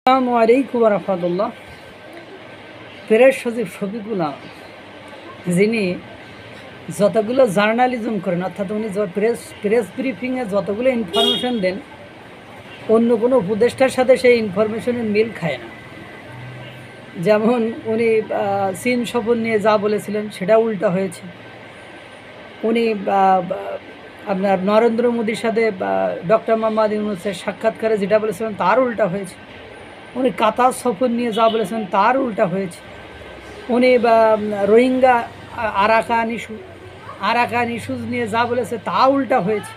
আসসালামু আলাইকুম ওয়া রাহমাতুল্লাহ। প্রেস সচিব শফিকুল্লাহ যিনি যতগুলো জার্নালিজম করেন, অর্থাৎ উনি প্রেস ব্রিফিংয়ে যতগুলো ইনফরমেশন দেন, অন্য কোনো উপদেষ্টার সাথে সেই ইনফরমেশনের মিল খায় না। যেমন উনি চীন সফর নিয়ে যা বলেছিলেন সেটা উল্টা হয়েছে। উনি আপনার নরেন্দ্র মোদীর সাথে ডক্টর মোহাম্মদ ইউনূসের সাক্ষাৎকারে যেটা বলেছিলেন তার উল্টা হয়েছে। উনি কাতার সফর নিয়ে যা বলেছেন তার উল্টা হয়েছে। উনি রোহিঙ্গা আরাকান ইস্যুজ নিয়ে যা বলেছে তা উল্টা হয়েছে।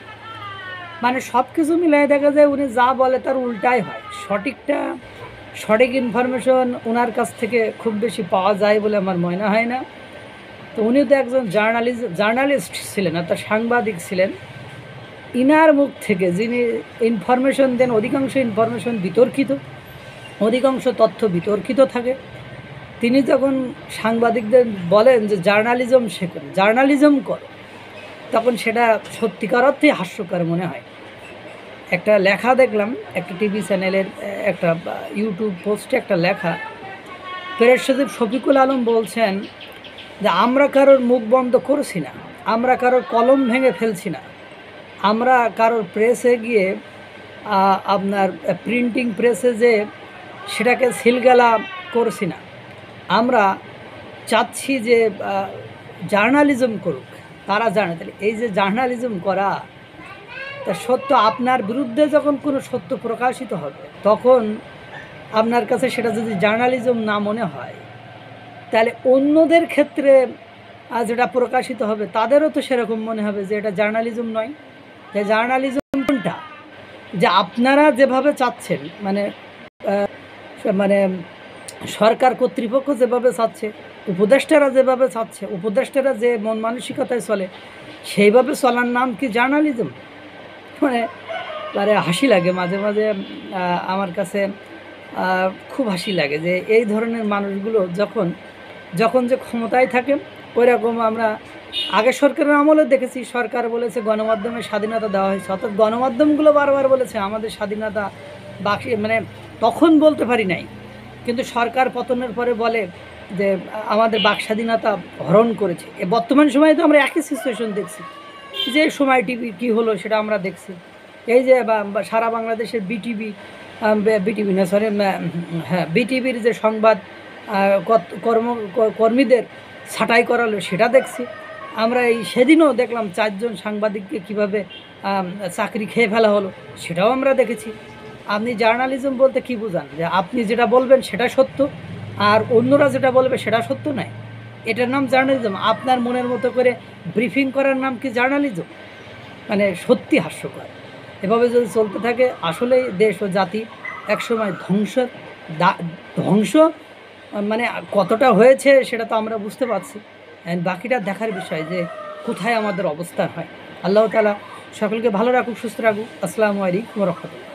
মানে সব কিছু মিলাই দেখা যায় উনি যা বলে তার উল্টাই হয়। সঠিক ইনফরমেশন ওনার কাছ থেকে খুব বেশি পাওয়া যায় বলে আমার মনে হয় না। তো উনি তো একজন জার্নালিস্ট ছিলেন, অর্থাৎ সাংবাদিক ছিলেন। ইনার মুখ থেকে যিনি ইনফরমেশন দেন, অধিকাংশ ইনফরমেশন বিতর্কিত, অধিকাংশ তথ্য বিতর্কিত থাকে। তিনি যখন সাংবাদিকদের বলেন যে জার্নালিজম শেখেন, জার্নালিজম করো, তখন সেটা সত্যিকার অর্থেই হাস্যকর মনে হয়। একটা লেখা দেখলাম একটা টিভি চ্যানেলের একটা ইউটিউব পোস্টে একটা লেখা, প্রেস সচিব শফিকুল আলম বলছেন যে আমরা কারোর মুখ বন্ধ করছি না, আমরা কারোর কলম ভেঙে ফেলছি না, আমরা কারোর প্রেসে গিয়ে আপনার প্রিন্টিং প্রেসে যে সেটাকে সিলগালা করছি না, আমরা চাচ্ছি যে জার্নালিজম করুক, তারা জানে। তাহলে এই যে জার্নালিজম করা, তা সত্য আপনার বিরুদ্ধে যখন কোনো সত্য প্রকাশিত হবে, তখন আপনার কাছে সেটা যদি জার্নালিজম না মনে হয়, তাহলে অন্যদের ক্ষেত্রে যেটা প্রকাশিত হবে তাদেরও তো সেরকম মনে হবে যে এটা জার্নালিজম নয়। যে জার্নালিজম কোনটা, যে আপনারা যেভাবে চাচ্ছেন, মানে মানে সরকার কর্তৃপক্ষ যেভাবে চাচ্ছে, উপদেষ্টারা যেভাবে চাচ্ছে, উপদেষ্টারা যে মন মানসিকতায় চলে, সেইভাবে চলার নাম কি জার্নালিজম? মানে হাসি লাগে মাঝে মাঝে। আমার কাছে খুব হাসি লাগে যে এই ধরনের মানুষগুলো যখন যে ক্ষমতায় থাকে, ওই রকম আমরা আগের সরকারের আমলে দেখেছি। সরকার বলেছে গণমাধ্যমের স্বাধীনতা দেওয়া হয়েছে, অর্থাৎ গণমাধ্যমগুলো বারবার বলেছে আমাদের স্বাধীনতা বাকি, মানে তখন বলতে পারি নাই, কিন্তু সরকার পতনের পরে বলে যে আমাদের বাক স্বাধীনতা হরণ করেছে। বর্তমান সময়ে তো আমরা একই সিচুয়েশন দেখছি, যে সময় টিভি কী হলো সেটা আমরা দেখছি। এই যে সারা বাংলাদেশের বিটিভি না, সরি, হ্যাঁ, বিটিভির যে সংবাদ কর্মীদের ছাঁটাই করালো সেটা দেখছি আমরা। সেদিনও দেখলাম 4 জন সাংবাদিককে কীভাবে চাকরি খেয়ে ফেলা হলো, সেটাও আমরা দেখেছি। আপনি জার্নালিজম বলতে কী বোঝান? যে আপনি যেটা বলবেন সেটা সত্য, আর অন্যরা যেটা বলবে সেটা সত্য নয়, এটার নাম জার্নালিজম? আপনার মনের মতো করে ব্রিফিং করার নাম কি জার্নালিজম? মানে সত্যি হাস্যকর। এভাবে যদি চলতে থাকে, আসলেই দেশ ও জাতি একসময় ধ্বংস মানে কতটা হয়েছে সেটা তো আমরা বুঝতে পারছি। বাকিটা দেখার বিষয় যে কোথায় আমাদের অবস্থান হয়। আল্লাহ তাআলা সকলকে ভালো রাখুক, সুস্থ রাখুক। আসসালামু আলাইকুম ওয়া রাহমাতুল্লাহ।